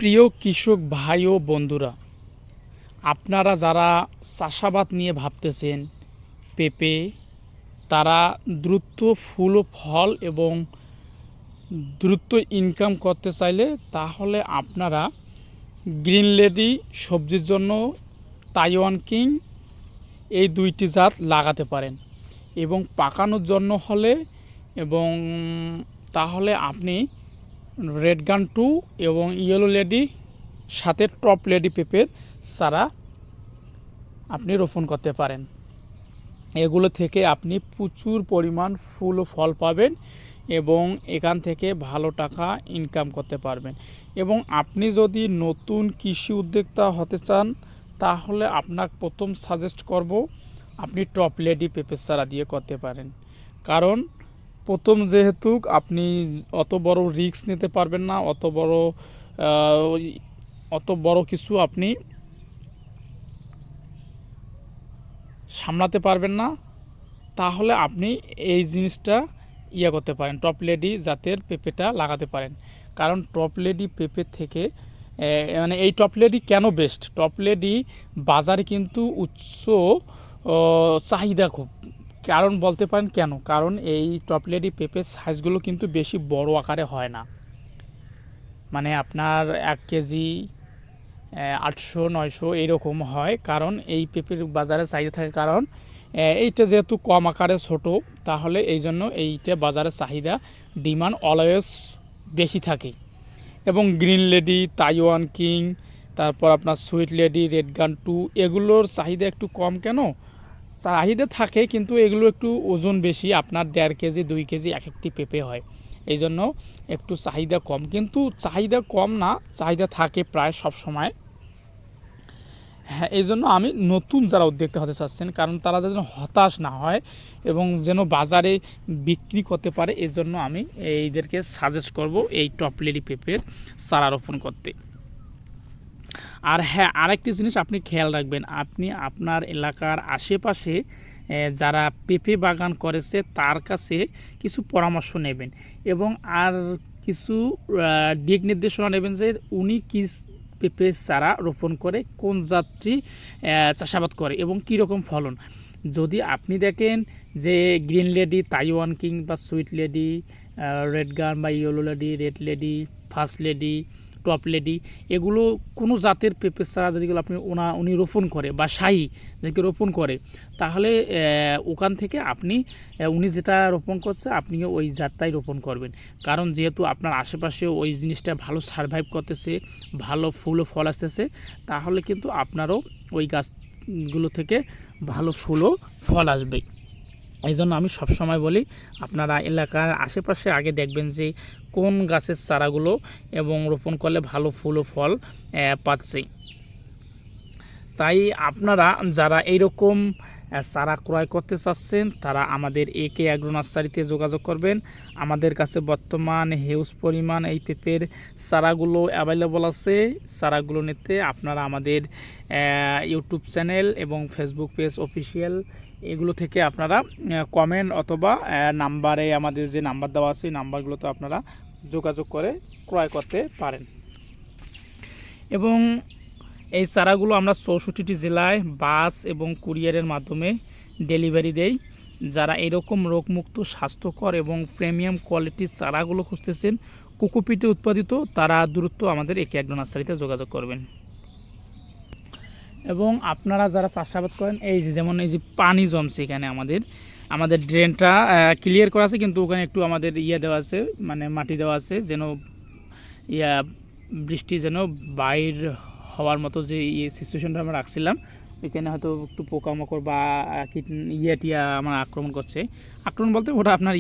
প্রিয় কৃষক ভাই ও বন্ধুরা, আপনারা যারা চাষাবাদ নিয়ে ভাবতেছেন পেঁপে, তারা দ্রুত ফুল ও ফল এবং দ্রুত ইনকাম করতে চাইলে তাহলে আপনারা গ্রিন লেডি সবজির জন্য তাইওয়ান কিং এই দুইটি জাত লাগাতে পারেন। এবং পাকানোর জন্য হলে এবং তাহলে আপনি রেড গান 2 এবং ইয়েলো লেডি সাথে টপ লেডি পেঁপের চারা আপনি রোপণ করতে পারেন। এগুলো থেকে আপনি প্রচুর পরিমাণ ফুল ও ফল পাবেন এবং এখান থেকে ভালো টাকা ইনকাম করতে পারবেন। এবং আপনি যদি নতুন কৃষি উদ্যোক্তা হতে চান তাহলে আপনাকে প্রথম সাজেস্ট করব আপনি টপ লেডি পেঁপের চারা দিয়ে করতে পারেন। কারণ প্রথম যেহেতু আপনি অত বড় রিস্ক নিতে পারবেন না, অত বড় কিছু আপনি সামলাতে পারবেন না, তাহলে আপনি এই জিনিসটা করতে পারেন, টপ লেডি জাতের পেঁপেটা লাগাতে পারেন। কারণ টপ লেডি পেঁপে থেকে মানে এই টপ লেডি কেন বেস্ট, টপ লেডি বাজারে কিন্তু উচ্চ চাহিদা খুব। কারণ বলতে পারেন কেন, কারণ এই টপ লেডি পেঁপের সাইজগুলো কিন্তু বেশি বড় আকারে হয় না। মানে আপনার 1 কেজি 800-900 এইরকম হয়। কারণ এই পেঁপের বাজারে চাহিদা থাকে, কারণ এইটা যেহেতু কম আকারে ছোট, তাহলে এই জন্য এইটা বাজারে চাহিদা ডিমান্ড অলওয়েজ বেশি থাকে। এবং গ্রিন লেডি, তাইওয়ান কিং, তারপর আপনার সুইট লেডি, রেড গান 2 এগুলোর চাহিদা একটু কম। কেন চাহিদা থাকে, কিন্তু এগুলো একটু ওজন বেশি, আপনার 1.5 কেজি 2 কেজি এক একটি পেঁপে হয়, এই জন্য একটু চাহিদা কম। কিন্তু চাহিদা কম না, চাহিদা থাকে প্রায় সব সময়। হ্যাঁ, এই জন্য আমি নতুন যারা উদ্যোক্তা হতে চাচ্ছেন, কারণ তারা যেন হতাশ না হয় এবং যেন বাজারে বিক্রি করতে পারে, এই জন্য আমি এইদেরকে সাজেস্ট করব এই টপ লেডি পেঁপের চারা রোপণ করতে। আর হ্যাঁ, আরেকটি জিনিস আপনি খেয়াল রাখবেন, আপনি আপনার এলাকার আশেপাশে যারা পেঁপে বাগান করেছে তার কাছে কিছু পরামর্শ নেবেন এবং আর কিছু দিক নির্দেশনা নেবেন যে উনি কী পেঁপে চারা রোপণ করে, কোন জাতটি চাষাবাদ করে এবং কী রকম ফলন। যদি আপনি দেখেন যে গ্রিন লেডি, তাইওয়ান কিং বা সুইট লেডি, রেড গান বা yellow lady, red lady, first lady, top lady, এগুলো কোনো জাতের পেঁপে চারা যদি আপনি উনি রোপণ করে বা শাহী যাকে রোপণ করে, তাহলে ওখান থেকে আপনি উনি যেটা রোপণ করছে আপনিও ওই জাতটাই রোপণ করবেন। কারণ যেহেতু আপনার আশেপাশে ওই জিনিসটা ভালো সারভাইভ করতেছে, ভালো ফুল ও ফল আসতেছে, তাহলে কিন্তু আপনারও ওই গাছগুলো থেকে ভালো ফুল ও ফল আসবে। এই জন্য আমি সবসময় বলি আপনারা এলাকার আশেপাশে আগে দেখবেন যে কোন গাছের চারাগুলো এবং রোপণ করলে ভালো ফুল ও ফল পাচ্ছে। তাই আপনারা যারা এইরকম চারা ক্রয় করতে চাচ্ছেন তারা আমাদের একে অ্যাগ্রো নার্সারিতে যোগাযোগ করবেন। আমাদের কাছে বর্তমান হিউজ পরিমাণ এই পেঁপের চারাগুলো অ্যাভেলেবল আছে। চারাগুলো নিতে আপনারা আমাদের ইউটিউব চ্যানেল এবং ফেসবুক পেজ অফিসিয়াল এগুলো থেকে আপনারা কমেন্ট অথবা নাম্বারে আমাদের যে নাম্বার দেওয়া আছে এই নাম্বারগুলোতে আপনারা যোগাযোগ করে ক্রয় করতে পারেন। এবং এই চারাগুলো আমরা 64টি জেলায় বাস এবং কুরিয়ারের মাধ্যমে ডেলিভারি দেই। যারা এরকম রোগমুক্ত, স্বাস্থ্যকর এবং প্রিমিয়াম কোয়ালিটির চারাগুলো খুঁজতেছেন কোকোপিটে উৎপাদিত, তারা দ্রুত আমাদের একে অ্যাগ্রো নার্সারিতে যোগাযোগ করবেন। এবং আপনারা যারা চাষাবাদ করেন, এই যে যেমন এই যে পানি জমছে এখানে, আমাদের ড্রেনটা ক্লিয়ার করা আছে, কিন্তু ওখানে একটু আমাদের দেওয়া আছে, মানে মাটি দেওয়া আছে, যেন বৃষ্টি যেন বাইর হওয়ার মতো যে সিচুয়েশনটা আমরা রাখছিলাম, এখানে হয়তো একটু পোকামাকড় বা টিয়া আমার আক্রমণ বলতে ওটা আপনার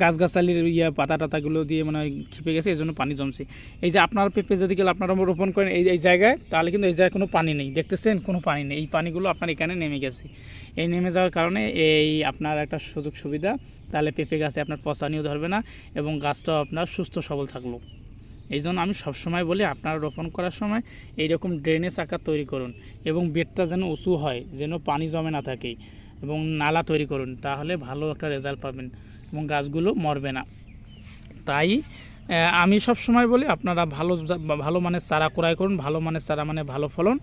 গাছগাছালির পাতা টাতাগুলো দিয়ে মানে খেপে গেছে, এই জন্য পানি জমছে। এই যে আপনার পেঁপে যদি আপনারা রোপণ করেন এই জায়গায়, তাহলে কিন্তু এই জায়গায় কোনো পানি নেই, দেখতেছেন কোনো পানি নেই, এই পানিগুলো আপনার এখানে নেমে গেছে। এই নেমে যাওয়ার কারণে এই আপনার একটা সুযোগ সুবিধা, তাহলে পেঁপে গাছে আপনার পচানিও ধরবে না এবং গাছটাও আপনার সুস্থ সবল থাকলো। এই জন্য আমি সবসময় বলি আপনারা রোপণ করার সময় এইরকম ড্রেনেজ আকার তৈরি করুন এবং বেডটা যেন উঁচু হয়, যেন পানি জমে না থাকে, এবং নালা তৈরি করুন, তাহলে ভালো একটা রেজাল্ট পাবেন এবং গাছগুলো মরবে না। তাই আমি সব সময় বলি আপনারা ভালো মানের চারা ক্রয় করুন, ভালো মানের চারা মানে ভালো ফলন।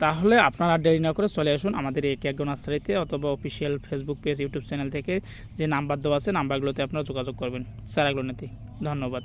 তাহলে আপনারা দেরি না করে চলে আসুন আমাদের এই একে নার্সারিতে, অথবা official Facebook page, YouTube channel থেকে যে নাম্বার দেওয়া আছে নাম্বারগুলোতে আপনারা যোগাযোগ করবেন চারাগুলো নিতে। ধন্যবাদ।